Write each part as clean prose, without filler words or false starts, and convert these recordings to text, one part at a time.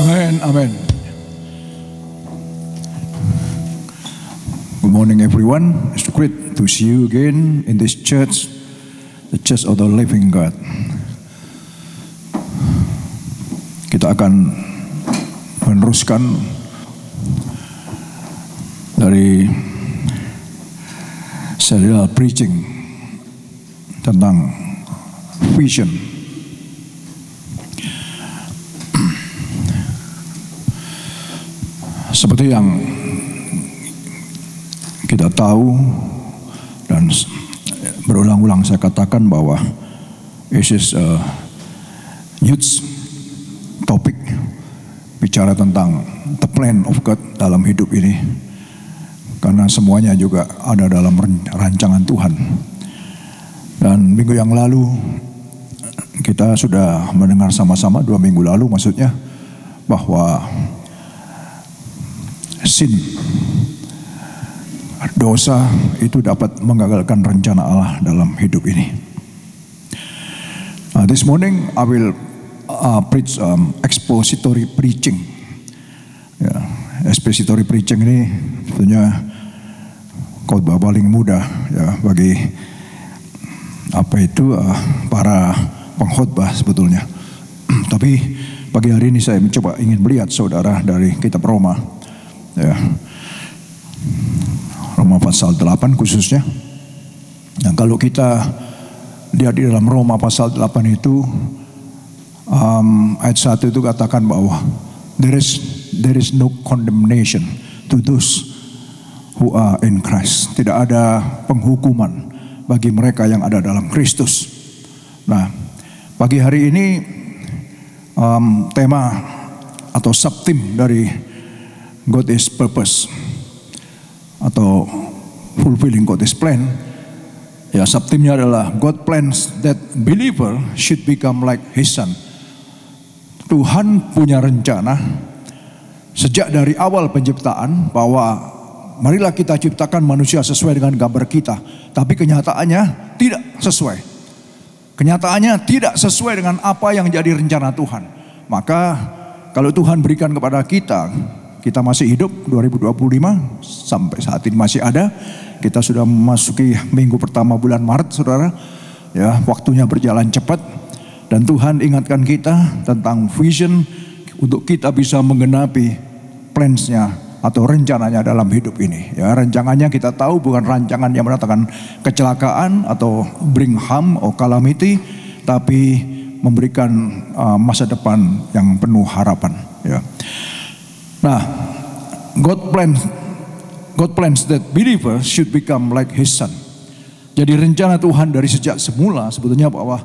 Amen, amen. Good morning everyone. It's great to see you again in this church, the Church of the Living God. Kita akan meneruskan dari serial preaching tentang vision. Seperti yang kita tahu dan berulang-ulang saya katakan bahwa this is a huge topic, bicara tentang the plan of God dalam hidup ini, karena semuanya juga ada dalam rancangan Tuhan. Dan minggu yang lalu kita sudah mendengar sama-sama, 2 minggu lalu maksudnya, bahwa sin, dosa itu dapat menggagalkan rencana Allah dalam hidup ini. This morning I will preach expository preaching. Expository preaching ini tentunya khotbah paling mudah ya bagi para pengkhotbah sebetulnya. Tapi pagi hari ini saya mencoba ingin melihat saudara dari kitab Roma, ya, Roma pasal 8 khususnya. Nah, kalau kita lihat di dalam Roma pasal 8 itu, ayat 1 itu katakan bahwa there is no condemnation to those who are in Christ. Tidak ada penghukuman bagi mereka yang ada dalam Kristus. Nah, pagi hari ini tema atau subtim dari God is purpose atau fulfilling God's plan, ya, subtimnya adalah God plans that believer should become like His Son. Tuhan punya rencana sejak dari awal penciptaan bahwa marilah kita ciptakan manusia sesuai dengan gambar kita, tapi kenyataannya tidak sesuai. Kenyataannya tidak sesuai dengan apa yang jadi rencana Tuhan. Maka kalau Tuhan berikan kepada kita masih hidup 2025 sampai saat ini masih ada. Kita sudah memasuki minggu pertama bulan Maret, saudara. Ya, waktunya berjalan cepat dan Tuhan ingatkan kita tentang vision untuk kita bisa menggenapi plans-nya atau rencananya dalam hidup ini. Ya, rancangannya kita tahu bukan rancangan yang mendatangkan kecelakaan atau bring harm or calamity, tapi memberikan masa depan yang penuh harapan. Ya. Nah, God plans that believers should become like His Son. Jadi rencana Tuhan dari sejak semula sebetulnya bahwa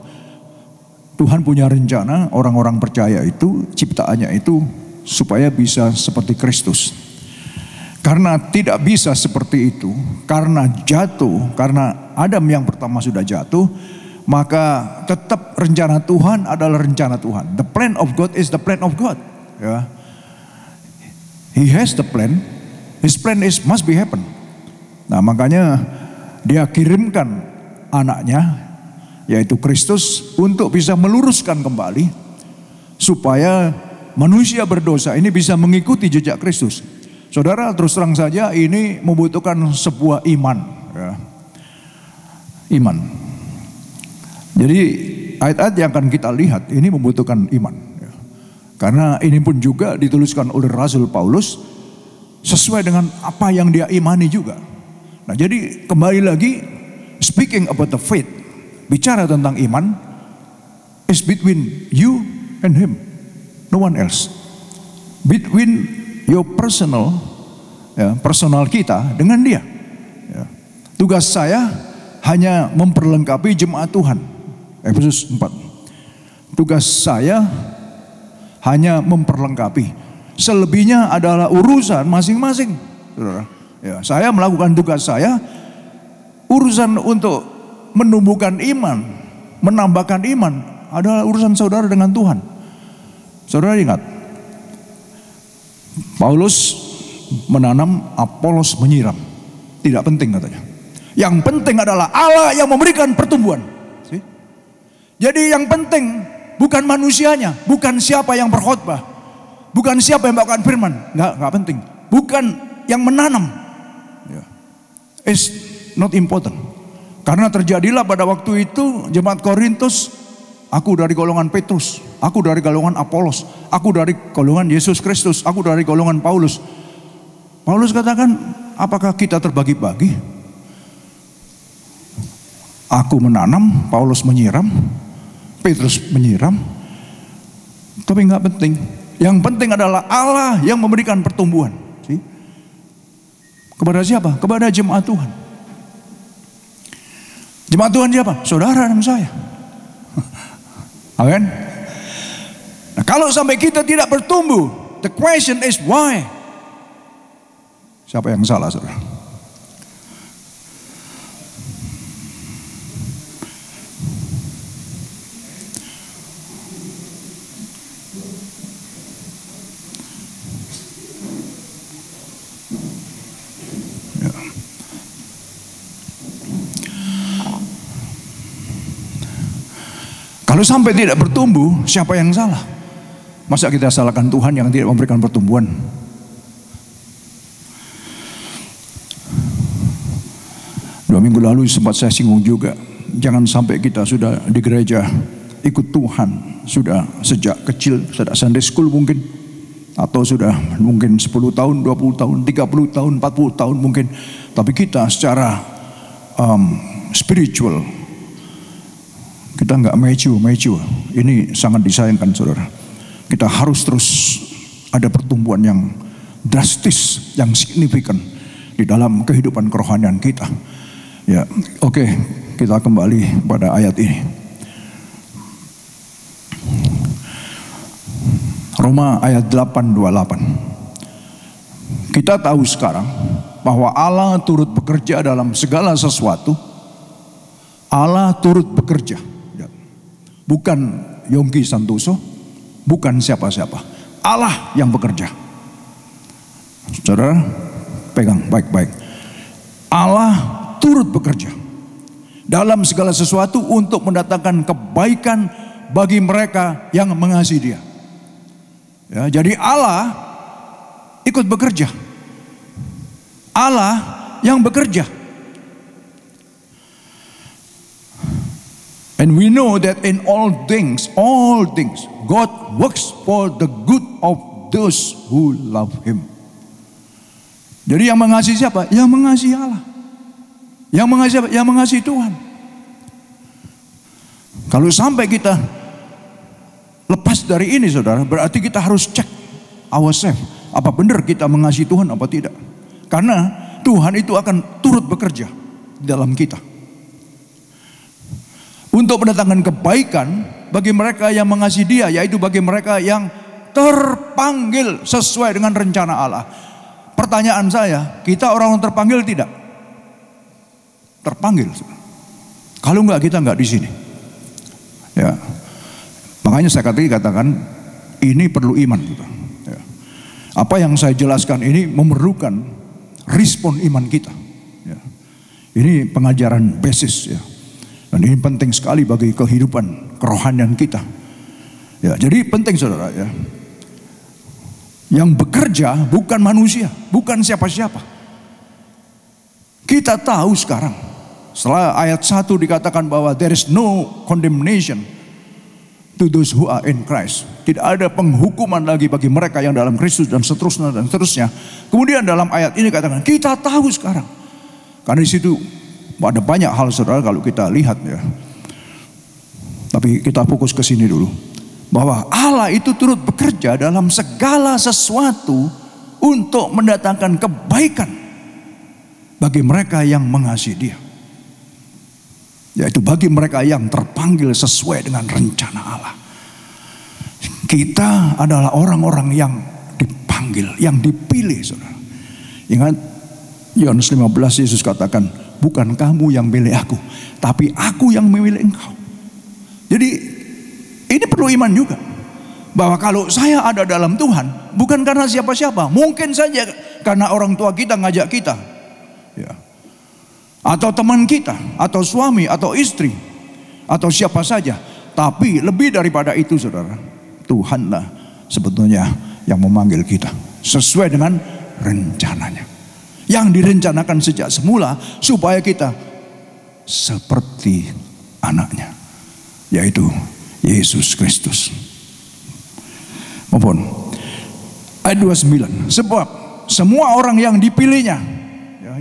Tuhan punya rencana orang-orang percaya itu, ciptaannya itu supaya bisa seperti Kristus. Karena tidak bisa seperti itu, karena jatuh, karena Adam yang pertama sudah jatuh, maka tetap rencana Tuhan adalah rencana Tuhan. The plan of God is the plan of God. Ya. He has the plan, His plan must be happen. Nah, makanya Dia kirimkan anaknya, yaitu Kristus, untuk bisa meluruskan kembali supaya manusia berdosa ini bisa mengikuti jejak Kristus. Saudara, terus terang saja ini membutuhkan sebuah iman, ya. Iman. Jadi ayat-ayat yang akan kita lihat ini membutuhkan iman, ya. Karena ini pun juga dituliskan oleh Rasul Paulus sesuai dengan apa yang dia imani juga. Nah, jadi kembali lagi, speaking about the faith, bicara tentang iman, is between you and Him, no one else. Between your personal, ya, personal kita dengan Dia. Ya. Tugas saya hanya memperlengkapi jemaat Tuhan. Efesus 4. Tugas saya hanya memperlengkapi. Selebihnya adalah urusan masing-masing. Ya, saya melakukan tugas saya, urusan untuk menumbuhkan iman, menambahkan iman adalah urusan saudara dengan Tuhan. Saudara ingat, Paulus menanam, Apolos menyiram. Tidak penting katanya. Yang penting adalah Allah yang memberikan pertumbuhan. Jadi yang penting bukan manusianya, bukan siapa yang berkhotbah, Bukan siapa yang bawakan firman, nggak penting. Bukan yang menanam, it's not important. Karena terjadilah pada waktu itu jemaat Korintus, aku dari golongan Petrus, aku dari golongan Apolos, aku dari golongan Yesus Kristus, aku dari golongan Paulus. Paulus katakan, apakah kita terbagi-bagi? Aku menanam, Paulus menyiram, Petrus menyiram. Tapi nggak penting. Yang penting adalah Allah yang memberikan pertumbuhan. Kepada siapa? Kepada jemaat Tuhan. Jemaat Tuhan siapa? Saudara dan saya. Amin. Nah, kalau sampai kita tidak bertumbuh, the question is why? Siapa yang salah, saudara? Kalau sampai tidak bertumbuh, siapa yang salah? Masa kita salahkan Tuhan yang tidak memberikan pertumbuhan? Dua minggu lalu sempat saya singgung juga, jangan sampai kita sudah di gereja ikut Tuhan, sudah sejak kecil, sudah Sunday school mungkin, atau sudah mungkin 10 tahun, 20 tahun, 30 tahun, 40 tahun mungkin, tapi kita secara spiritual, kita nggak mature. Ini sangat disayangkan, saudara. Kita harus terus ada pertumbuhan yang drastis, yang signifikan di dalam kehidupan kerohanian kita. Ya, oke, kita kembali pada ayat ini. Roma ayat 8:28. Kita tahu sekarang bahwa Allah turut bekerja dalam segala sesuatu. Allah turut bekerja. Bukan Yongki Santoso, bukan siapa-siapa. Allah yang bekerja. Saudara, pegang baik-baik. Allah turut bekerja dalam segala sesuatu untuk mendatangkan kebaikan bagi mereka yang mengasihi Dia. Ya, jadi Allah ikut bekerja. Allah yang bekerja. And we know that in all things, God works for the good of those who love Him. Jadi yang mengasihi siapa? Yang mengasihi Allah. Yang mengasihi siapa? Yang mengasihi Tuhan. Kalau sampai kita lepas dari ini, saudara, berarti kita harus cek ourselves. Apa benar kita mengasihi Tuhan apa tidak? Karena Tuhan itu akan turut bekerja dalam kita untuk mendatangkan kebaikan bagi mereka yang mengasihi Dia, yaitu bagi mereka yang terpanggil sesuai dengan rencana Allah. Pertanyaan saya, kita orang terpanggil tidak? Terpanggil. Kalau enggak, kita enggak di sini. Ya, makanya saya katakan ini perlu iman. Ya. Apa yang saya jelaskan ini memerlukan respon iman kita. Ya. Ini pengajaran basis, ya. Dan ini penting sekali bagi kehidupan kerohanian kita. Ya, jadi penting, saudara, ya. Yang bekerja bukan manusia, bukan siapa-siapa. Kita tahu sekarang, setelah ayat 1 dikatakan bahwa there is no condemnation to those who are in Christ. Tidak ada penghukuman lagi bagi mereka yang dalam Kristus dan seterusnya dan seterusnya. Kemudian dalam ayat ini katakan kita tahu sekarang. Karena di situ ada banyak hal, saudara, kalau kita lihat, ya. Tapi kita fokus ke sini dulu. Bahwa Allah itu turut bekerja dalam segala sesuatu untuk mendatangkan kebaikan bagi mereka yang mengasihi Dia. Yaitu bagi mereka yang terpanggil sesuai dengan rencana Allah. Kita adalah orang-orang yang dipanggil, yang dipilih, saudara. Ingat Yohanes 15, Yesus katakan, bukan kamu yang milih aku, tapi aku yang memilih engkau. Jadi ini perlu iman juga, bahwa kalau saya ada dalam Tuhan, bukan karena siapa-siapa, mungkin saja karena orang tua kita ngajak kita, ya. Atau teman kita, atau suami, atau istri, atau siapa saja. Tapi lebih daripada itu, saudara, Tuhanlah sebetulnya yang memanggil kita sesuai dengan rencananya. Yang direncanakan sejak semula supaya kita seperti anaknya, yaitu Yesus Kristus. Mohon ayat 29. Sebab semua orang yang dipilihnya,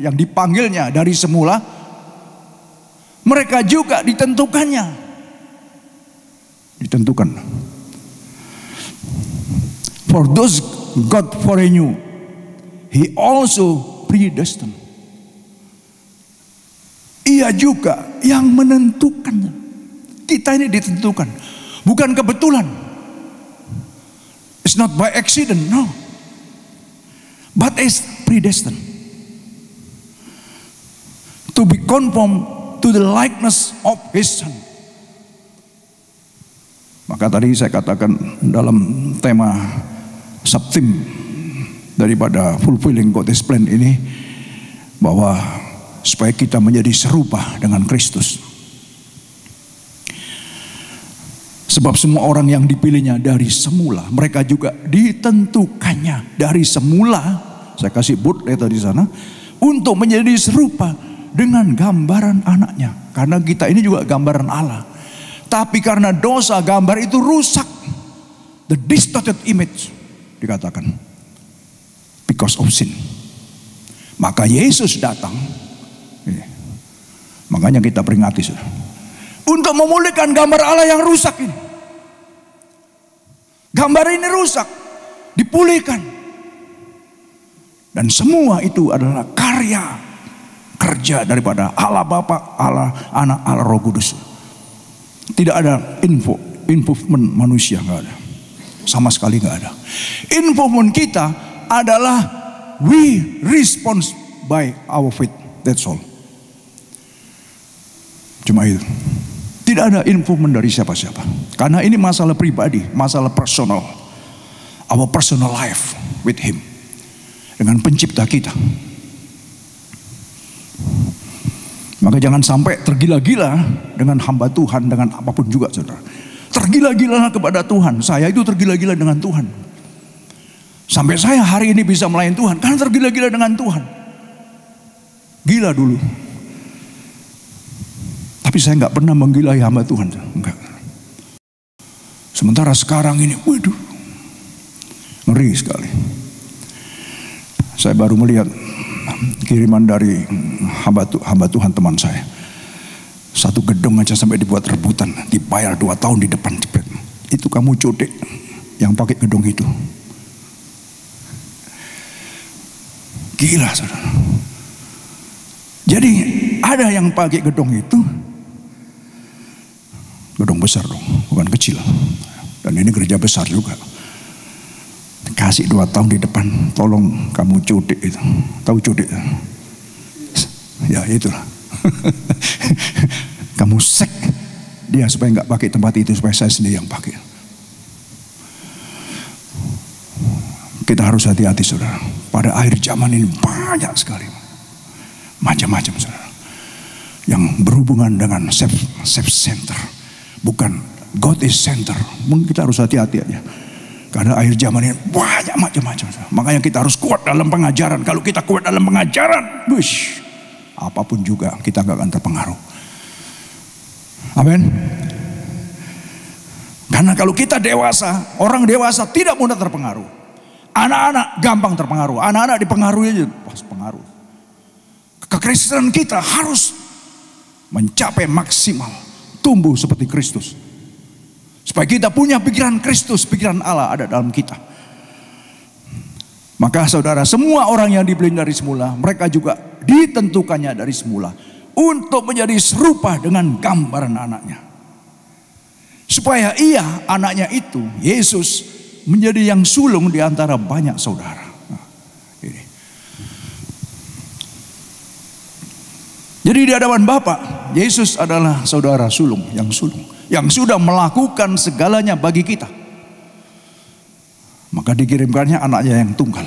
yang dipanggilnya dari semula, mereka juga ditentukannya. Ditentukan. For those God foreknew, He also predestined. Ia juga yang menentukan. Kita ini ditentukan, bukan kebetulan. It's not by accident, no. But it's predestined. To be conformed to the likeness of His Son. Maka tadi saya katakan dalam tema Sabtim daripada Fulfilling God's Plan ini, bahwa supaya kita menjadi serupa dengan Kristus. Sebab semua orang yang dipilihnya dari semula, mereka juga ditentukannya dari semula. Saya kasih bootlet di sana, untuk menjadi serupa dengan gambaran anaknya. Karena kita ini juga gambaran Allah. Tapi karena dosa, gambar itu rusak. The distorted image dikatakan. Because of sin. Maka Yesus datang. Makanya kita peringati, saudara, untuk memulihkan gambar Allah yang rusak ini. Gambar ini rusak, dipulihkan. Dan semua itu adalah karya kerja daripada Allah Bapa, Allah Anak, Allah Roh Kudus. Tidak ada involvement manusia, nggak ada, sama sekali nggak ada. Involvement kita adalah we respond by our faith, that's all. Cuma itu. Tidak ada involvement dari siapa-siapa. Karena ini masalah pribadi, masalah personal. Our personal life with Him. Dengan pencipta kita. Maka jangan sampai tergila-gila dengan hamba Tuhan, dengan apapun juga, saudara. Tergila-gila kepada Tuhan. Saya itu tergila-gila dengan Tuhan. Sampai saya hari ini bisa melayani Tuhan karena tergila-gila dengan Tuhan. Gila dulu. Tapi saya nggak pernah menggilai hamba Tuhan, enggak. Sementara sekarang ini, waduh, ngeri sekali. Saya baru melihat kiriman dari hamba Tuhan teman saya. Satu gedung aja sampai dibuat rebutan, dibayar 2 tahun di depan jepret. Itu kamu codek yang pakai gedung itu. Gila, saudara. Jadi ada yang pakai gedung itu. Gedung besar dong, bukan kecil. Dan ini gereja besar juga. Kasih 2 tahun di depan, tolong kamu codek itu. Tahu codek? Ya itulah. Kamu sek dia supaya nggak pakai tempat itu, supaya saya sendiri yang pakai. Kita harus hati-hati, saudara. Pada akhir zaman ini banyak sekali macam-macam, saudara, yang berhubungan dengan self-center. Bukan God is center. Mungkin kita harus hati-hati aja. Karena akhir zaman ini banyak macam-macam. Makanya kita harus kuat dalam pengajaran. Kalau kita kuat dalam pengajaran, wush, apapun juga kita gak akan terpengaruh. Amin. Karena kalau kita dewasa, orang dewasa tidak mudah terpengaruh. Anak-anak gampang terpengaruh. Anak-anak dipengaruhi aja pas pengaruh. Kekristenan kita harus mencapai maksimal. Tumbuh seperti Kristus. Supaya kita punya pikiran Kristus, pikiran Allah ada dalam kita. Maka saudara, semua orang yang dipilih dari semula, mereka juga ditentukannya dari semula untuk menjadi serupa dengan gambaran anaknya. Supaya ia, anaknya itu, Yesus, menjadi yang sulung di antara banyak saudara. Ini. Jadi di hadapan Bapa, Yesus adalah saudara sulung, yang sudah melakukan segalanya bagi kita. Maka dikirimkannya anaknya yang tunggal.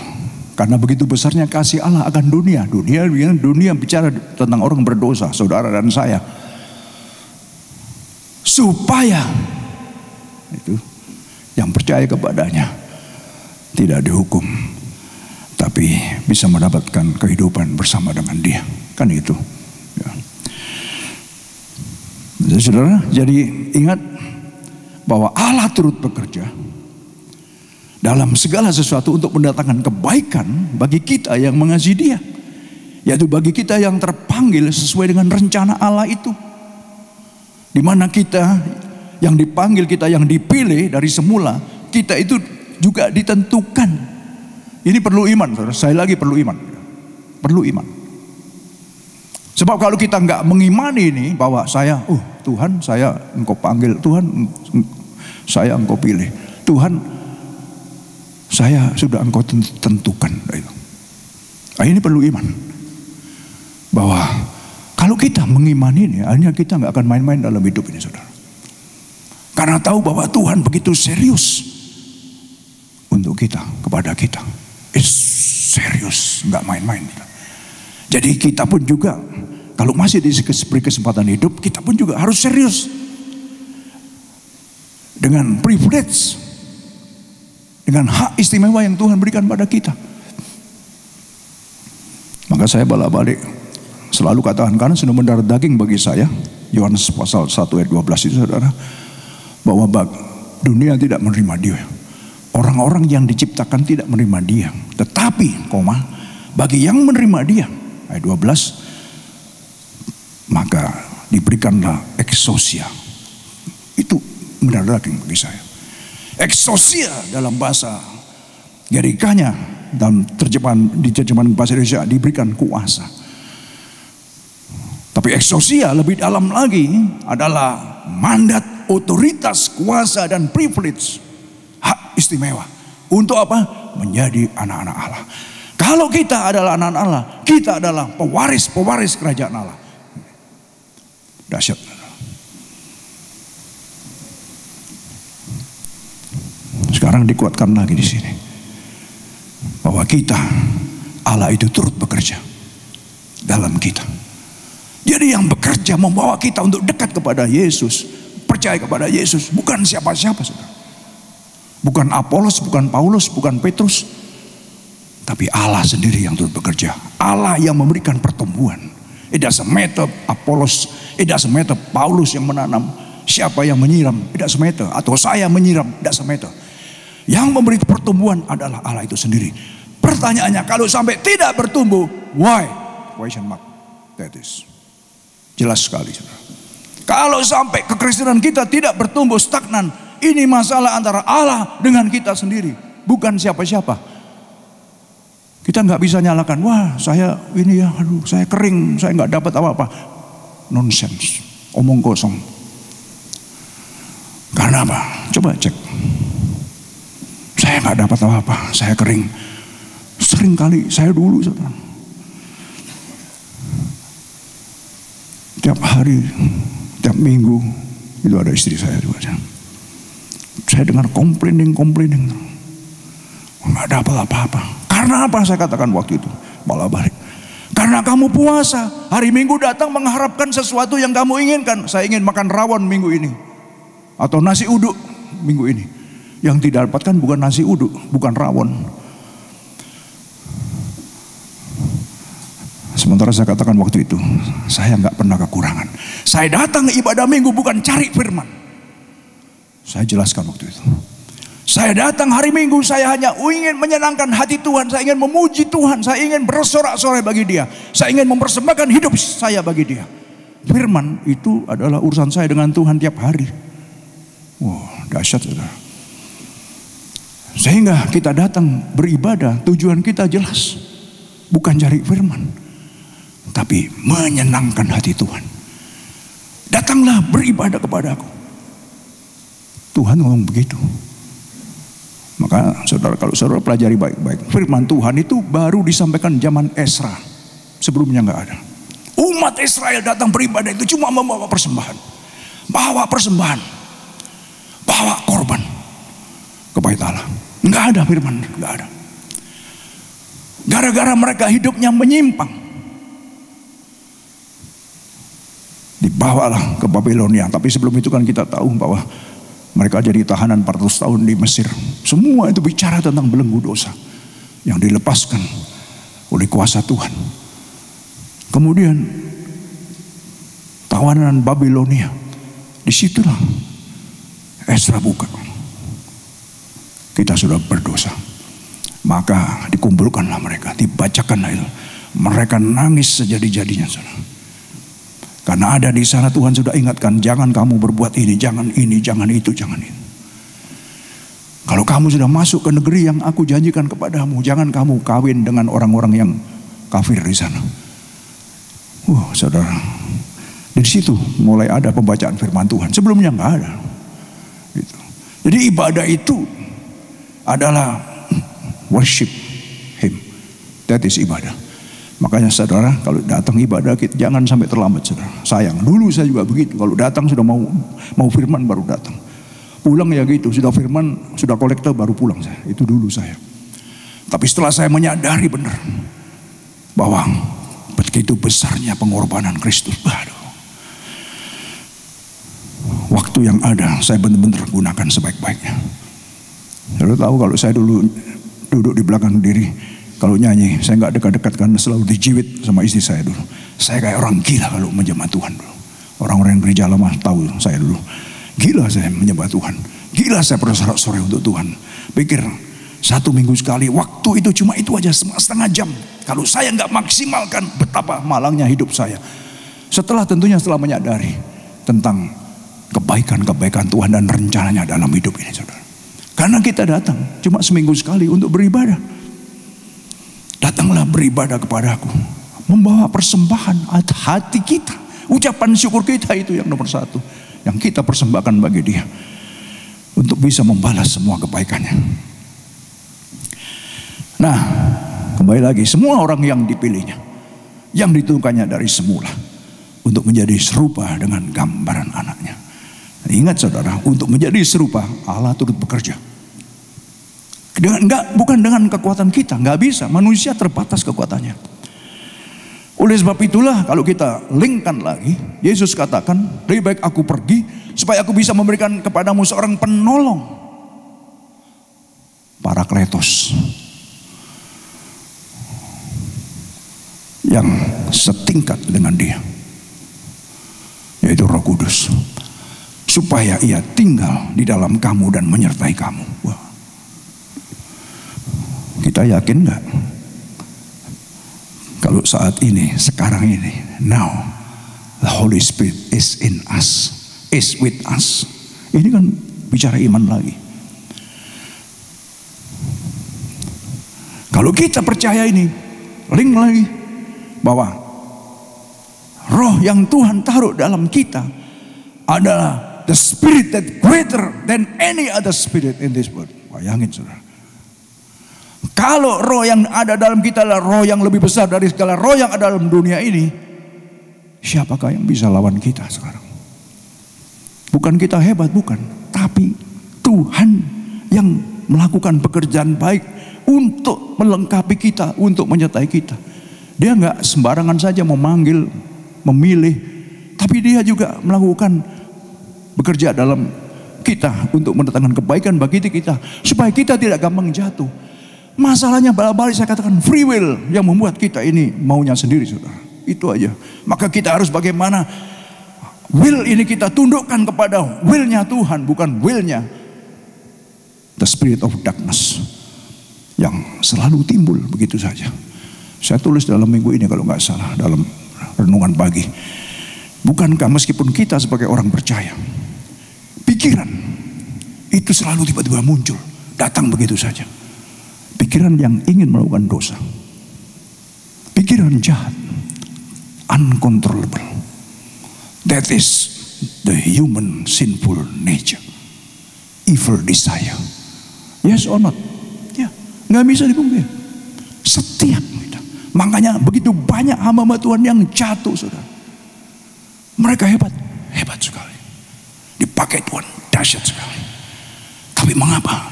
Karena begitu besarnya kasih Allah akan dunia. Dunia bicara tentang orang berdosa, saudara dan saya. Supaya itu yang percaya kepadanya tidak dihukum, tapi bisa mendapatkan kehidupan bersama dengan Dia. Kan itu. Ya. Jadi, saudara, jadi ingat bahwa Allah turut bekerja dalam segala sesuatu untuk mendatangkan kebaikan bagi kita yang mengasihi Dia, yaitu bagi kita yang terpanggil sesuai dengan rencana Allah itu, di mana kita yang dipanggil, kita yang dipilih dari semula, kita itu juga ditentukan. Ini perlu iman, saudara. Saya lagi perlu iman. Perlu iman. Sebab kalau kita nggak mengimani ini bahwa saya, Tuhan, saya Engkau panggil, Tuhan, saya Engkau pilih, Tuhan, saya sudah Engkau tentukan. Nah, ini perlu iman. Bahwa kalau kita mengimani ini, akhirnya kita nggak akan main-main dalam hidup ini, saudara. Karena tahu bahwa Tuhan begitu serius untuk kita, kepada kita. Serius, nggak main-main. Jadi kita pun juga, kalau masih diberi kesempatan hidup, kita pun juga harus serius. Dengan privilege, dengan hak istimewa yang Tuhan berikan pada kita. Maka saya balik selalu katakan, karena sudah mendarah daging bagi saya, Yohanes pasal 1 ayat 12 itu, saudara, bahwa dunia tidak menerima Dia. Orang-orang yang diciptakan tidak menerima Dia. Tetapi, bagi yang menerima Dia, ayat 12, maka diberikanlah eksosia. Itu mendarah daging bagi saya. Eksosia dalam bahasa Gerikanya, dalam terjemahan bahasa Indonesia, diberikan kuasa. Tapi eksosia lebih dalam lagi adalah mandat, otoritas, kuasa, dan privilege, hak istimewa. Untuk apa? Menjadi anak-anak Allah. Kalau kita adalah anak-anak Allah, kita adalah pewaris kerajaan Allah. Dahsyat. Sekarang dikuatkan lagi di sini bahwa kita, Allah itu turut bekerja dalam kita. Jadi yang bekerja membawa kita untuk dekat kepada Yesus, percaya kepada Yesus, bukan siapa-siapa, saudara. Bukan Apolos, bukan Paulus, bukan Petrus, tapi Allah sendiri yang turut bekerja. Allah yang memberikan pertumbuhan. It doesn't matter Apolos, it doesn't matter Paulus yang menanam, siapa yang menyiram, it doesn't matter, atau saya menyiram, it doesn't matter. Yang memberi pertumbuhan adalah Allah itu sendiri. Pertanyaannya, kalau sampai tidak bertumbuh, why? Question mark. That is. Jelas sekali, saudara. Kalau sampai kekristenan kita tidak bertumbuh, stagnan, ini masalah antara Allah dengan kita sendiri, bukan siapa-siapa. Kita nggak bisa nyalakan, wah saya ini ya, aduh saya kering, saya nggak dapat apa-apa. Nonsense, omong kosong. Karena apa? Coba cek. Saya nggak dapat apa-apa, saya kering. Sering kali saya dulu, saudara. Tiap hari, tiap minggu itu ada istri saya juga. Saya dengar complaining, nggak dapat apa-apa. Karena apa saya katakan waktu itu? Malah balik. Karena kamu puasa, hari Minggu datang mengharapkan sesuatu yang kamu inginkan. Saya ingin makan rawon minggu ini, atau nasi uduk minggu ini. Yang tidak dapatkan bukan nasi uduk, bukan rawon. Sementara saya katakan waktu itu, saya nggak pernah kekurangan. Saya datang ibadah minggu bukan cari firman. Saya jelaskan waktu itu. Saya datang hari Minggu, saya hanya ingin menyenangkan hati Tuhan. Saya ingin memuji Tuhan. Saya ingin bersorak-sorai bagi Dia. Saya ingin mempersembahkan hidup saya bagi Dia. Firman itu adalah urusan saya dengan Tuhan tiap hari. Wow, dahsyat, saudara. Sehingga kita datang beribadah, tujuan kita jelas. Bukan cari firman, tapi menyenangkan hati Tuhan. Datanglah beribadah kepada Aku. Tuhan ngomong begitu. Maka saudara, kalau saudara pelajari baik-baik, firman Tuhan itu baru disampaikan zaman Esra. Sebelumnya nggak ada. Umat Israel datang beribadah itu cuma membawa persembahan. Bawa persembahan. Bawa korban ke bait Allah. Nggak ada firman, nggak ada. Gara-gara mereka hidupnya menyimpang, dibawalah ke Babilonia. Tapi sebelum itu kan kita tahu bahwa mereka jadi tahanan 400 tahun di Mesir. Semua itu bicara tentang belenggu dosa yang dilepaskan oleh kuasa Tuhan. Kemudian tawanan Babilonia, disitulah Ezra buka. Kita sudah berdosa. Maka dikumpulkanlah mereka, dibacakanlah itu. Mereka nangis sejadi-jadinya, saudara. Karena ada di sana Tuhan sudah ingatkan, jangan kamu berbuat ini, jangan itu, jangan itu. Kalau kamu sudah masuk ke negeri yang aku janjikan kepadamu, jangan kamu kawin dengan orang-orang yang kafir di sana. Saudara, di situ mulai ada pembacaan firman Tuhan. Sebelumnya nggak ada. Gitu. Jadi ibadah itu adalah worship Him. That is ibadah. Makanya saudara, kalau datang ibadah kita jangan sampai terlambat, saudara. Sayang, dulu saya juga begitu. Kalau datang sudah mau firman baru datang. Pulang ya gitu, sudah firman, sudah kolektor baru pulang saya. Itu dulu saya. Tapi setelah saya menyadari benar bahwa begitu besarnya pengorbanan Kristus, waktu yang ada saya benar-benar gunakan sebaik-baiknya. Saudara tahu kalau saya dulu duduk di belakang diri, kalau nyanyi saya nggak dekat-dekat karena selalu dijiwit sama istri saya dulu. Saya kayak orang gila kalau menyembah Tuhan dulu. Orang-orang yang gereja lama tahu saya dulu. Gila saya menyembah Tuhan. Gila saya bersorak-sorai untuk Tuhan. Pikir 1 minggu sekali, waktu itu cuma itu aja, setengah jam. Kalau saya nggak maksimalkan, betapa malangnya hidup saya. Setelah menyadari tentang kebaikan-kebaikan Tuhan dan rencananya dalam hidup ini, saudara. Karena kita datang cuma seminggu sekali untuk beribadah. Datanglah beribadah kepadaku, membawa persembahan hati kita, ucapan syukur kita, itu yang nomor 1 yang kita persembahkan bagi Dia untuk bisa membalas semua kebaikannya. Nah, kembali lagi, semua orang yang dipilihnya, yang ditentukannya dari semula untuk menjadi serupa dengan gambaran anaknya. Ingat saudara, untuk menjadi serupa Allah turut bekerja. Bukan dengan kekuatan kita, nggak bisa. Manusia terbatas kekuatannya. Oleh sebab itulah kalau kita linkkan lagi, Yesus katakan, lebih baik aku pergi supaya aku bisa memberikan kepadamu seorang penolong, Parakletos, yang setingkat dengan Dia, yaitu Roh Kudus, supaya Ia tinggal di dalam kamu dan menyertai kamu. Wah. Kita yakin nggak? Kalau saat ini, sekarang ini, now the Holy Spirit is in us, is with us. Ini kan bicara iman lagi. Kalau kita percaya ini, link lagi bahwa roh yang Tuhan taruh dalam kita adalah the spirit that greater than any other spirit in this world. Bayangin saudara. Kalau roh yang ada dalam kita adalah roh yang lebih besar dari segala roh yang ada dalam dunia ini, siapakah yang bisa lawan kita sekarang? Bukan kita hebat, bukan. Tapi Tuhan yang melakukan pekerjaan baik untuk melengkapi kita, untuk menyertai kita. Dia nggak sembarangan saja memanggil, memilih, tapi Dia juga melakukan bekerja dalam kita untuk mendatangkan kebaikan bagi kita, supaya kita tidak gampang jatuh. Masalahnya balik saya katakan free will yang membuat kita ini maunya sendiri, saudara. Itu aja. Maka kita harus bagaimana will ini kita tundukkan kepada willnya Tuhan, bukan willnya the spirit of darkness yang selalu timbul begitu saja. Saya tulis dalam minggu ini kalau nggak salah dalam renungan pagi. Bukankah meskipun kita sebagai orang percaya, pikiran itu selalu tiba-tiba muncul, datang begitu saja. Pikiran yang ingin melakukan dosa, pikiran jahat, uncontrollable. That is the human sinful nature, evil desire. Yes or not? Ya, nggak bisa dipungkiri. Setiap kita. Makanya begitu banyak hamba-hamba Tuhan yang jatuh, saudara. Mereka hebat, hebat sekali. Dipakai Tuhan, dahsyat sekali. Tapi mengapa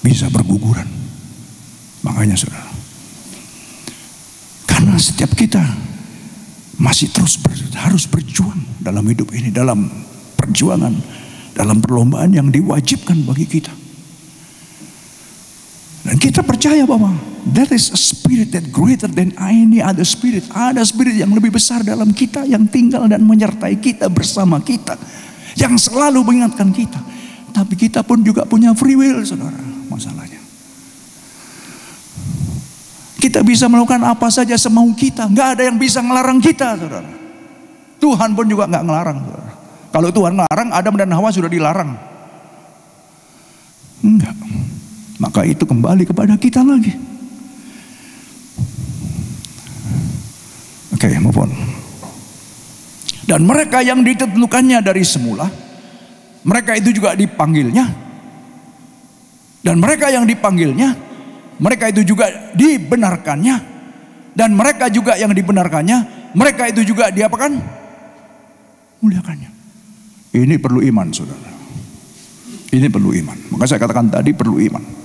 bisa berguguran? Makanya saudara, karena setiap kita masih terus harus berjuang dalam hidup ini, dalam perjuangan, dalam perlombaan yang diwajibkan bagi kita. percaya bahwa there is a spirit that greater than any other spirit. Ada spirit yang lebih besar dalam kita, yang tinggal dan menyertai kita, bersama kita, yang selalu mengingatkan kita. Tapi kita pun juga punya free will, saudara. Masalahnya kita bisa melakukan apa saja semau kita. Nggak ada yang bisa ngelarang kita, saudara. Tuhan pun juga nggak ngelarang, saudara. Kalau Tuhan ngelarang, Adam dan Hawa sudah dilarang. Enggak. Maka itu kembali kepada kita lagi. Oke, move on. Dan mereka yang ditentukannya dari semula, mereka itu juga dipanggilnya. Dan mereka yang dipanggilnya, mereka itu juga dibenarkannya. Dan mereka juga yang dibenarkannya, mereka itu juga diapakan? Muliakannya. Ini perlu iman, saudara. Ini perlu iman. Maka saya katakan tadi perlu iman.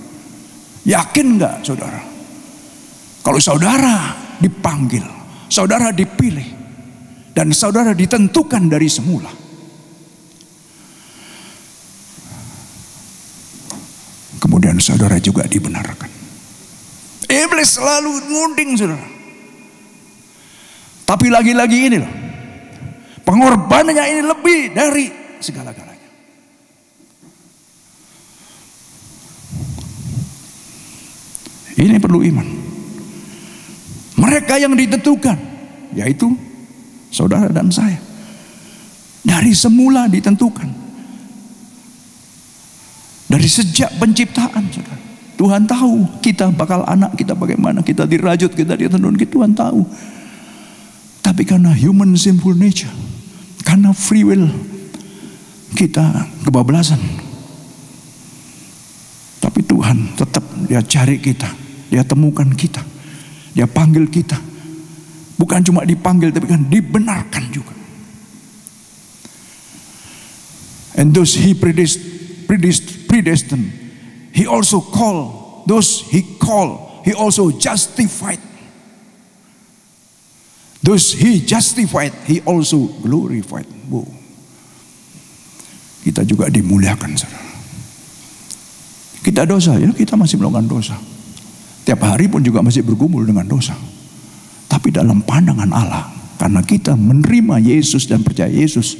Yakin nggak, saudara? Kalau saudara dipanggil, saudara dipilih, dan saudara ditentukan dari semula, kemudian saudara juga dibenarkan. Iblis selalu ngunding, saudara. Tapi lagi-lagi ini loh, pengorbanannya ini lebih dari segala-galanya. Ini perlu iman. Mereka yang ditentukan, yaitu saudara dan saya, dari semula ditentukan. Dari sejak penciptaan, saudara. Tuhan tahu kita bakal anak kita bagaimana, kita dirajut, kita ditendun, Tuhan tahu. Tapi karena human sinful nature, karena free will, kita kebablasan. Tapi Tuhan tetap Dia cari kita, Dia temukan kita, Dia panggil kita. Bukan cuma dipanggil, tapi kan dibenarkan juga. And those He predestined, He also called. Those He called, He also justified. Those He justified, He also glorified. Wow. Kita juga dimuliakan, saudara. Kita dosa, ya kita masih melakukan dosa. Tiap hari pun juga masih bergumul dengan dosa. Tapi dalam pandangan Allah, karena kita menerima Yesus dan percaya Yesus,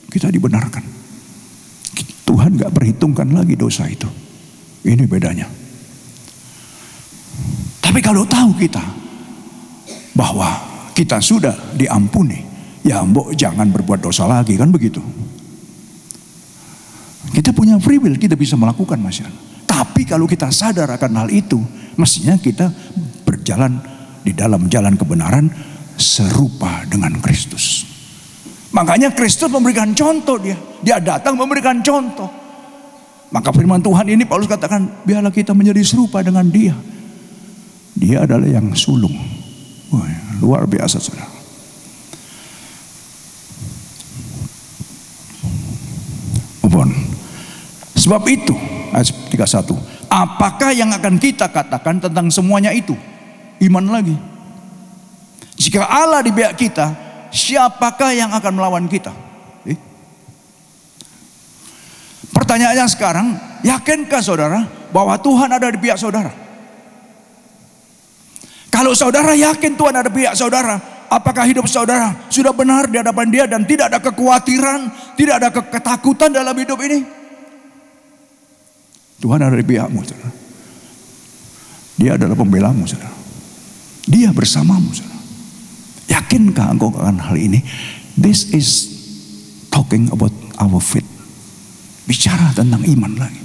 kita dibenarkan. Tuhan gak perhitungkan lagi dosa itu. Ini bedanya. Tapi kalau tahu kita bahwa kita sudah diampuni, ya mbok jangan berbuat dosa lagi, kan begitu. Kita punya free will, kita bisa melakukan masyarakat. Tapi kalau kita sadar akan hal itu, mestinya kita berjalan di dalam jalan kebenaran serupa dengan Kristus. Makanya Kristus memberikan contoh, dia datang memberikan contoh. Maka firman Tuhan ini Paulus katakan, biarlah kita menjadi serupa dengan Dia. Dia adalah yang sulung. Wah, luar biasa, saudara. Sebab itu, ayat 31, apakah yang akan kita katakan tentang semuanya itu? Iman lagi. Jika Allah di pihak kita, siapakah yang akan melawan kita? Pertanyaannya sekarang, yakinkah saudara bahwa Tuhan ada di pihak saudara? Kalau saudara yakin Tuhan ada di pihak saudara, apakah hidup saudara sudah benar di hadapan Dia dan tidak ada kekhawatiran, tidak ada ketakutan dalam hidup ini? Tuhan ada di pihakmu, saudara. Dia adalah pembelamu, saudara. Dia bersamamu, saudara. Yakinkah engkau akan hal ini? This is talking about our faith. Bicara tentang iman lagi.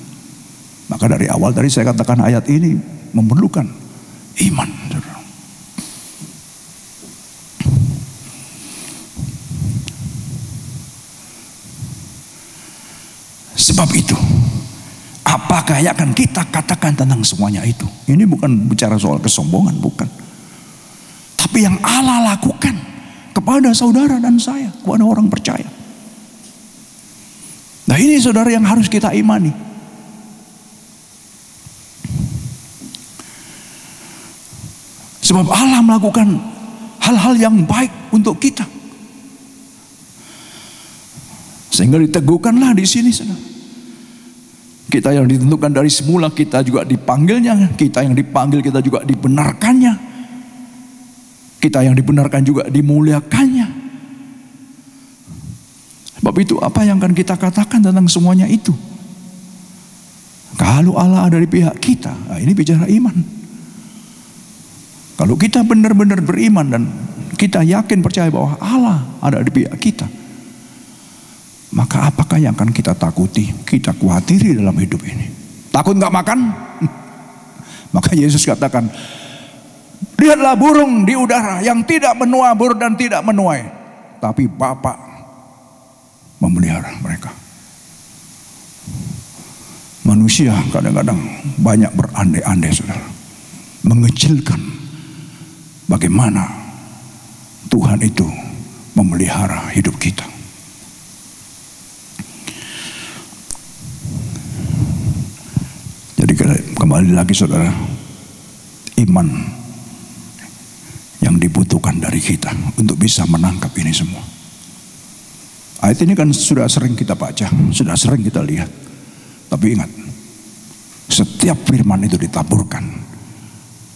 Maka dari awal tadi saya katakan ayat ini memerlukan iman, saudara. Sebab itu, apakah yang akan kita katakan tentang semuanya itu? Ini bukan bicara soal kesombongan, bukan. Tapi yang Allah lakukan kepada saudara dan saya, kepada orang percaya. Nah ini saudara yang harus kita imani. Sebab Allah melakukan hal-hal yang baik untuk kita. Sehingga diteguhkanlah di sini, saudara. Kita yang ditentukan dari semula, kita juga dipanggilnya. Kita yang dipanggil, kita juga dibenarkannya. Kita yang dibenarkan juga dimuliakannya. Sebab itu apa yang akan kita katakan tentang semuanya itu? Kalau Allah ada di pihak kita, nah ini bicara iman. Kalau kita benar-benar beriman dan kita yakin percaya bahwa Allah ada di pihak kita, maka apakah yang akan kita takuti, kita khawatir dalam hidup ini? Takut nggak makan? Maka Yesus katakan, lihatlah burung di udara yang tidak menabur dan tidak menuai, tapi Bapa memelihara mereka. Manusia kadang-kadang banyak berandai-andai, saudara, mengecilkan bagaimana Tuhan itu memelihara hidup kita. Jadi kembali lagi, saudara, iman yang dibutuhkan dari kita untuk bisa menangkap ini semua. Ayat ini kan sudah sering kita baca, sudah sering kita lihat. Tapi ingat, setiap firman itu ditaburkan.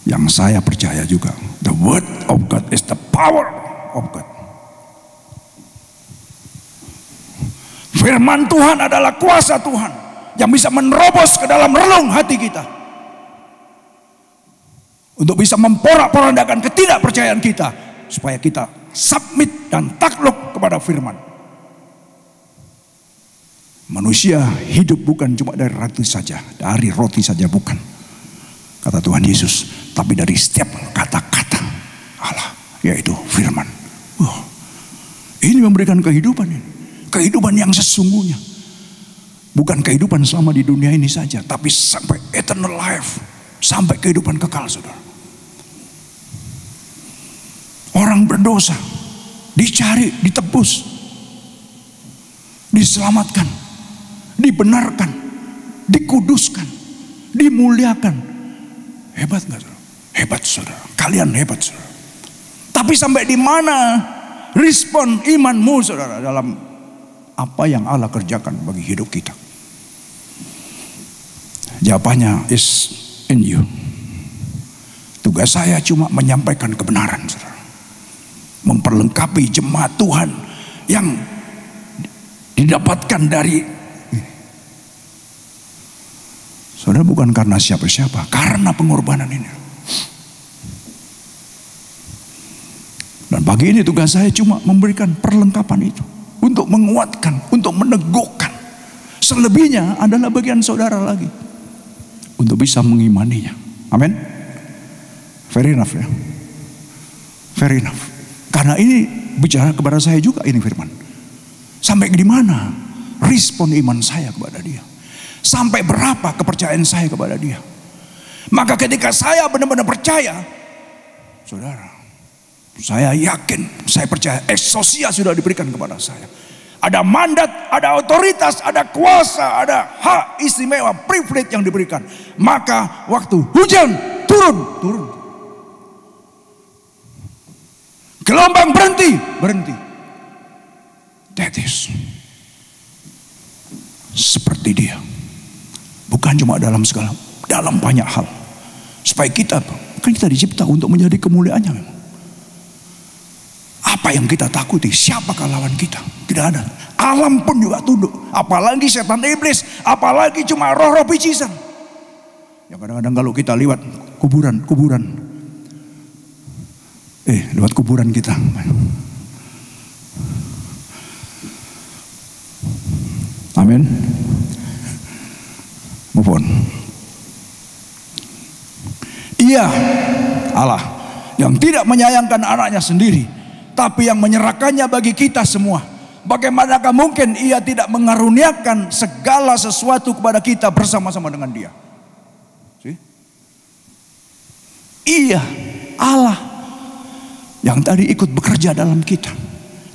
Yang saya percaya juga, the word of God is the power of God. Firman Tuhan adalah kuasa Tuhan yang bisa menerobos ke dalam relung hati kita, untuk bisa memporak-porandakan ketidakpercayaan kita, supaya kita submit dan takluk kepada firman. Manusia hidup bukan cuma dari roti saja, bukan, kata Tuhan Yesus, tapi dari setiap kata-kata Allah, yaitu firman. Ini memberikan kehidupan ini. Kehidupan yang sesungguhnya. Bukan kehidupan selama di dunia ini saja, tapi sampai eternal life, sampai kehidupan kekal, saudara. Orang berdosa dicari, ditebus, diselamatkan, dibenarkan, dikuduskan, dimuliakan. Hebat nggak, saudara? Hebat, saudara. Kalian hebat, saudara. Tapi sampai di mana respon imanmu, saudara, dalam apa yang Allah kerjakan bagi hidup kita? Jawabannya is in you. Tugas saya cuma menyampaikan kebenaran, saudara. Memperlengkapi jemaat Tuhan yang didapatkan dari, saudara, bukan karena siapa-siapa, karena pengorbanan ini. Dan pagi ini tugas saya cuma memberikan perlengkapan itu, untuk menguatkan, untuk meneguhkan. Selebihnya adalah bagian saudara lagi, untuk bisa mengimaninya. Amin. Very enough, ya. Very enough. Karena ini bicara kepada saya juga, ini firman. Sampai di mana respon iman saya kepada dia? Sampai berapa kepercayaan saya kepada dia? Maka ketika saya benar-benar percaya, saudara, saya yakin, saya percaya eksosia sudah diberikan kepada saya. Ada mandat, ada otoritas, ada kuasa, ada hak istimewa, privilege yang diberikan. Maka waktu hujan turun. Gelombang berhenti. That is seperti dia. Bukan cuma dalam banyak hal. Supaya kita dicipta untuk menjadi kemuliaannya. Apa yang kita takuti? Siapakah lawan kita? Tidak ada. Alam pun juga tunduk. Apalagi setan iblis. Apalagi cuma roh-roh picisan. Ya kadang-kadang kalau kita lewat kuburan. Lewat kuburan kita. Amin. Move on. Ia Allah yang tidak menyayangkan anaknya sendiri, tapi yang menyerahkannya bagi kita semua. Bagaimanakah mungkin ia tidak mengaruniakan segala sesuatu kepada kita bersama-sama dengan dia? Ia Allah yang tadi ikut bekerja dalam kita.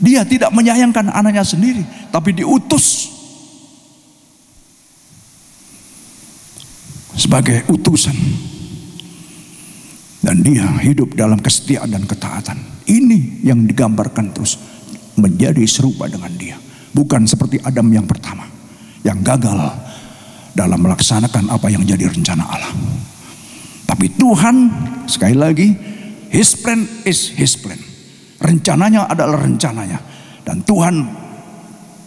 Dia tidak menyayangkan anaknya sendiri, tapi diutus sebagai utusan. Dan dia hidup dalam kesetiaan dan ketaatan. Ini yang digambarkan terus menjadi serupa dengan dia. Bukan seperti Adam yang pertama, yang gagal dalam melaksanakan apa yang jadi rencana Allah. Tapi Tuhan, sekali lagi, His plan is His plan. Rencananya adalah rencananya. Dan Tuhan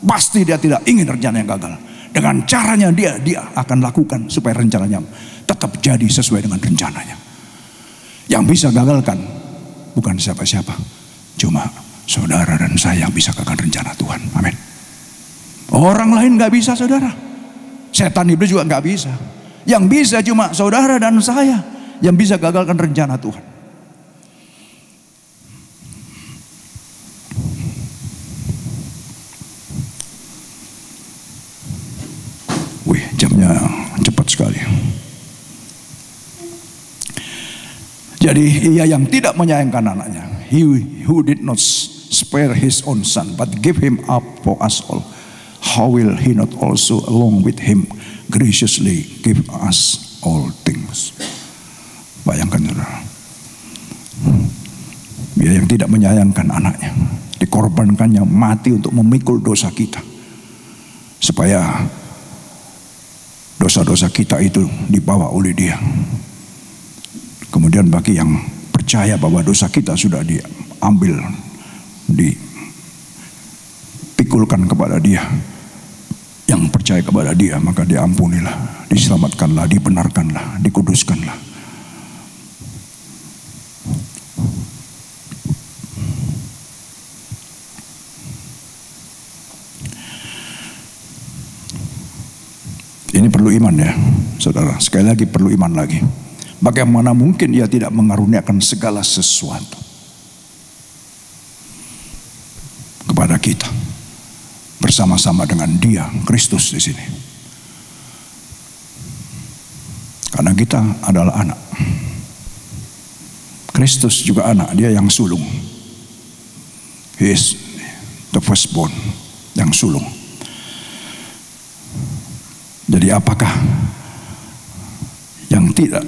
pasti Dia tidak ingin rencana yang gagal. Dengan caranya dia akan lakukan supaya rencananya tetap jadi sesuai dengan rencananya. Yang bisa gagalkan bukan siapa-siapa, cuma saudara dan saya yang bisa gagal rencana Tuhan. Amin. Orang lain gak bisa, saudara. Setan iblis juga gak bisa. Yang bisa cuma saudara dan saya yang bisa gagalkan rencana Tuhan. Wih, jamnya cepat sekali. Jadi ia yang tidak menyayangkan anaknya, he who did not spare his own son, but gave him up for us all, how will he not also along with him graciously give us all things? Bayangkan, saudara. Ia yang tidak menyayangkan anaknya, dikorbankannya mati untuk memikul dosa kita, supaya dosa-dosa kita itu dibawa oleh Dia. Kemudian bagi yang percaya bahwa dosa kita sudah diambil, dipikulkan kepada Dia, yang percaya kepada Dia, maka diampunilah, diselamatkanlah, dibenarkanlah, dikuduskanlah. Ini perlu iman ya, saudara. Sekali lagi perlu iman lagi. Bagaimana mungkin Ia tidak mengaruniakan segala sesuatu kepada kita bersama-sama dengan Dia, Kristus di sini. Karena kita adalah anak. Kristus juga anak, Dia yang sulung. He is the firstborn, yang sulung. Jadi apakah yang tidak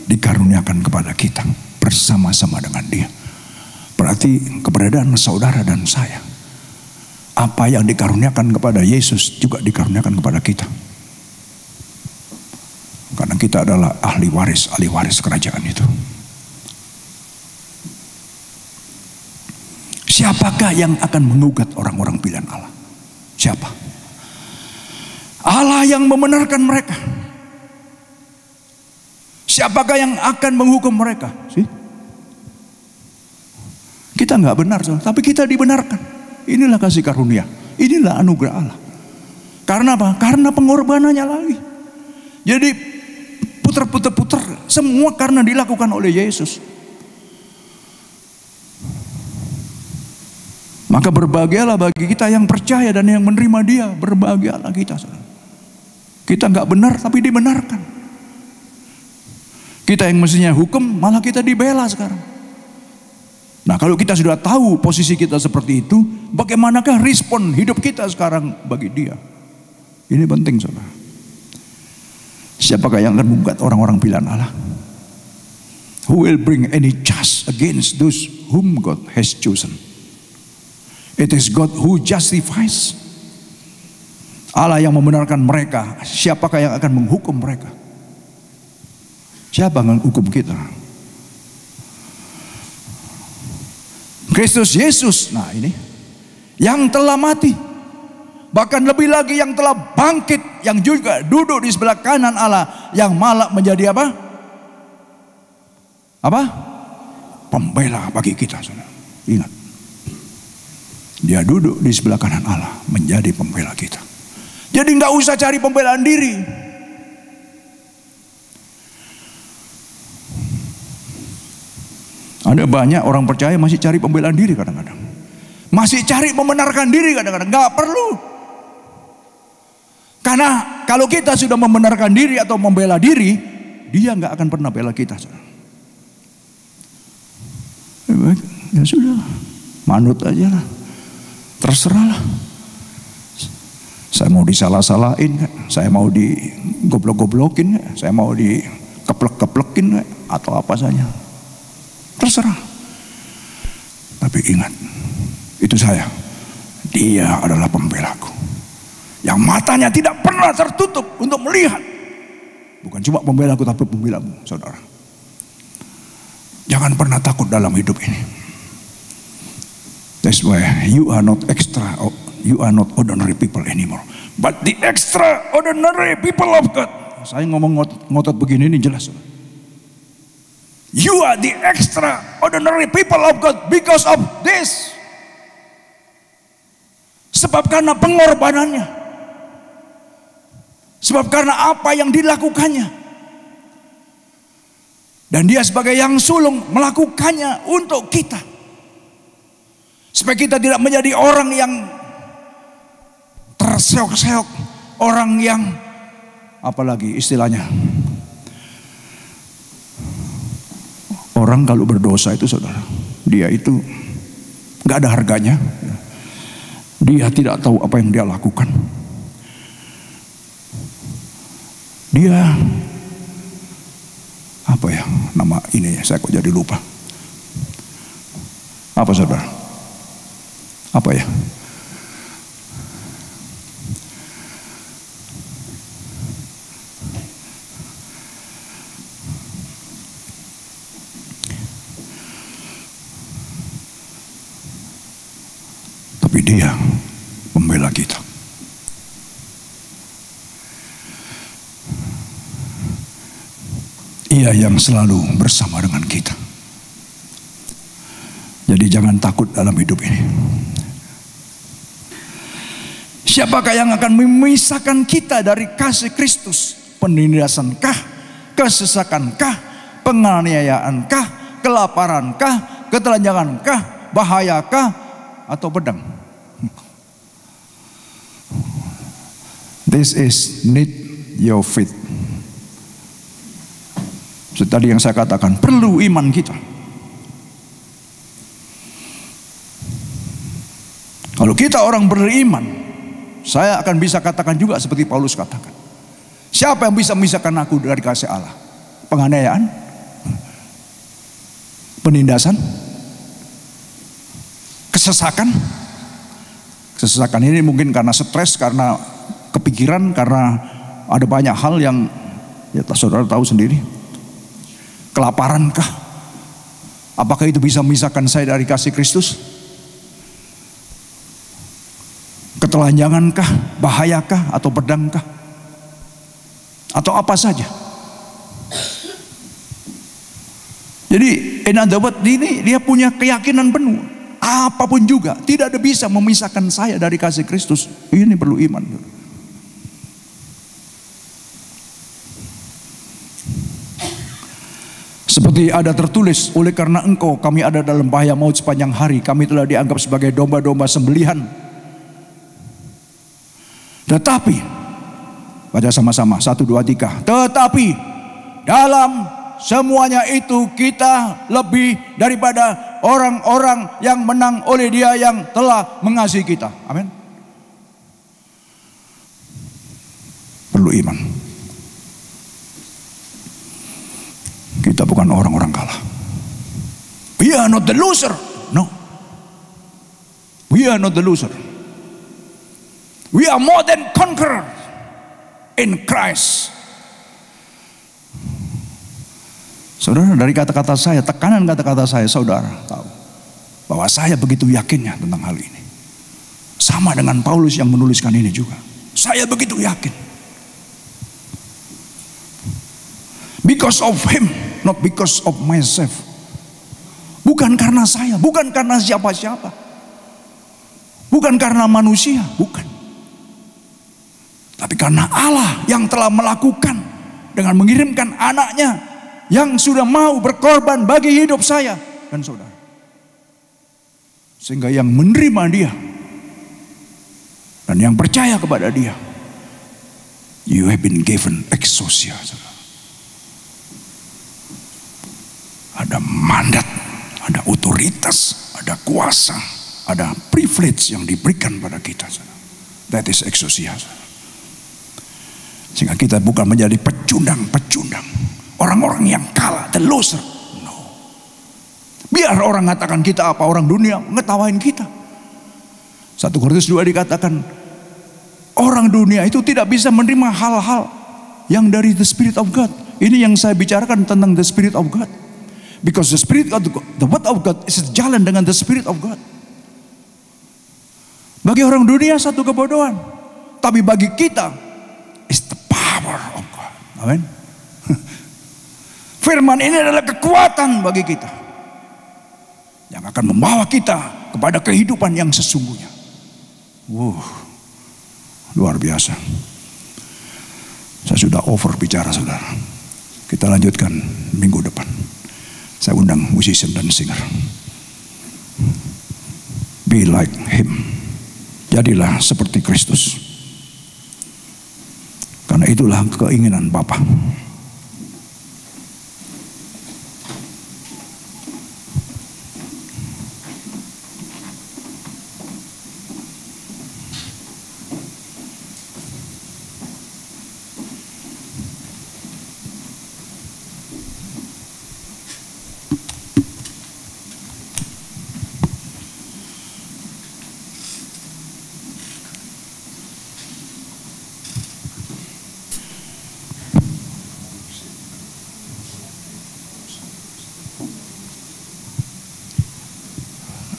dikaruniakan kepada kita bersama-sama dengan Dia? Berarti keberadaan saudara dan saya, apa yang dikaruniakan kepada Yesus juga dikaruniakan kepada kita. Karena kita adalah ahli waris kerajaan itu. Siapakah yang akan mengugat orang-orang pilihan Allah? Siapa? Allah yang membenarkan mereka. Siapakah yang akan menghukum mereka? Kita nggak benar, tapi kita dibenarkan. Inilah kasih karunia, inilah anugerah Allah. Karena apa? Karena pengorbanannya lagi. Jadi putar, semua karena dilakukan oleh Yesus. Maka berbahagialah bagi kita yang percaya dan yang menerima Dia. Berbahagialah kita. Kita nggak benar tapi dibenarkan. Kita yang mestinya hukum, malah kita dibela sekarang. Nah, kalau kita sudah tahu posisi kita seperti itu, bagaimanakah respon hidup kita sekarang bagi Dia? Ini penting, saudara. Siapakah yang akan menggugat orang-orang pilihan Allah? Who will bring any charge against those whom God has chosen? It is God who justifies. Allah yang membenarkan mereka. Siapakah yang akan menghukum mereka? Siapa yang menghukum kita? Kristus Yesus. Nah ini, yang telah mati, bahkan lebih lagi yang telah bangkit, yang juga duduk di sebelah kanan Allah, yang malah menjadi apa? Apa? Pembela bagi kita, saudara. Ingat, Dia duduk di sebelah kanan Allah, menjadi pembela kita. Jadi nggak usah cari pembelaan diri. Ada banyak orang percaya masih cari pembelaan diri kadang-kadang. Masih cari membenarkan diri kadang-kadang. Nggak perlu. Karena kalau kita sudah membenarkan diri atau membela diri, Dia nggak akan pernah bela kita. Ya sudah, manut aja lah. Terserah lah. Saya mau disalah-salahin, saya mau digoblok-goblokin, saya mau dikeplek-keplekin atau apa saja. Terserah. Tapi ingat, itu saya. Dia adalah pembelaku. yang matanya tidak pernah tertutup untuk melihat. Bukan cuma pembelaku tapi pembelamu, saudara. Jangan pernah takut dalam hidup ini. That's why you are not extra, you are not ordinary people anymore, but the extraordinary people of God. Saya ngomong ngotot begini ini jelas. You are the extraordinary people of God because of this. Sebab karena pengorbanannya. Sebab karena apa yang dilakukannya. Dan dia sebagai yang sulung melakukannya untuk kita. Supaya kita tidak menjadi orang yang terseok-seok. Orang yang, apalagi istilahnya. Orang kalau berdosa itu saudara, dia itu gak ada harganya. Dia tidak tahu apa yang dia lakukan. Dia apa ya nama ini ya, saya kok jadi lupa. Apa saudara? Apa ya? Tapi dia membela kita. Ia yang selalu bersama dengan kita. Jadi jangan takut dalam hidup ini. Siapakah yang akan memisahkan kita dari kasih Kristus? Penindasankah? Kesesakankah? Penganiayaankah? Kelaparankah? Ketelanjangankah? Bahayakah? Atau pedang? This is need your faith. Tadi yang saya katakan, perlu iman kita. Kalau kita orang beriman, saya akan bisa katakan juga seperti Paulus katakan. Siapa yang bisa memisahkan aku dari kasih Allah? Penganiayaan? Penindasan? Kesesakan? Kesesakan ini mungkin karena stres, karena kepikiran, karena ada banyak hal yang ya saudara tahu sendiri. Kelaparankah? Apakah itu bisa memisahkan saya dari kasih Kristus? Ketelanjangankah? Bahayakah? Atau pedangkah? Atau apa saja? Jadi in other words, ini dia punya keyakinan penuh. Apapun juga tidak ada bisa memisahkan saya dari kasih Kristus. Ini perlu iman. Seperti ada tertulis, oleh karena engkau kami ada dalam bahaya maut sepanjang hari. Kami telah dianggap sebagai domba-domba sembelihan. Tetapi, baca sama-sama, 1, 2, 3. Tetapi, dalam semuanya itu kita lebih daripada orang-orang yang menang oleh Dia yang telah mengasihi kita. Amin. Perlu iman. Kita bukan orang-orang kalah. We are not the loser. No. We are not the loser. We are more than conqueror in Christ. Saudara, dari kata-kata saya, tekanan kata-kata saya, saudara tahu bahwa saya begitu yakinnya tentang hal ini. Sama dengan Paulus yang menuliskan ini juga. Saya begitu yakin. Because of him, not because of myself. Bukan karena saya, bukan karena siapa-siapa. Bukan karena manusia, bukan. Tapi karena Allah yang telah melakukan dengan mengirimkan anaknya yang sudah mau berkorban bagi hidup saya dan saudara. Sehingga yang menerima Dia dan yang percaya kepada Dia, you have been given exousia. Ada mandat, ada otoritas, ada kuasa, ada privilege yang diberikan pada kita. That is exousia. Sehingga kita bukan menjadi pecundang-pecundang, orang-orang yang kalah, the loser. No. Biar orang mengatakan kita apa, orang dunia ngetawain kita. 1 Korintus 2 dikatakan, Orang dunia itu tidak bisa menerima hal-hal yang dari the Spirit of God. Ini yang saya bicarakan tentang the Spirit of God. Because the Spirit of God, the Word of God is jalan dengan the Spirit of God. Bagi orang dunia satu kebodohan, tapi bagi kita is the power of God. Amin. Firman ini adalah kekuatan bagi kita yang akan membawa kita kepada kehidupan yang sesungguhnya. Luar biasa. Saya sudah over bicara, saudara. Kita lanjutkan minggu depan. Saya undang musician dan singer. Be like him. Jadilah seperti Kristus. Karena itulah keinginan Bapa.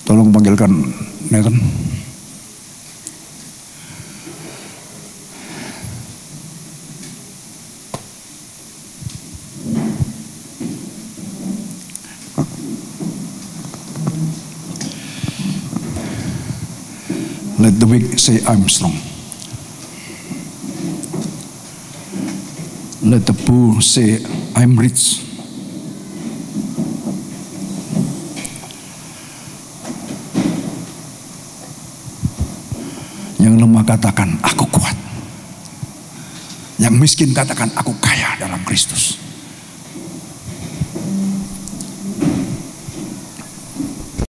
Tolong panggilkan Nathan. Let the weak say I'm strong. Let the poor say I'm rich. Yang lemah katakan aku kuat. Yang miskin katakan aku kaya dalam Kristus.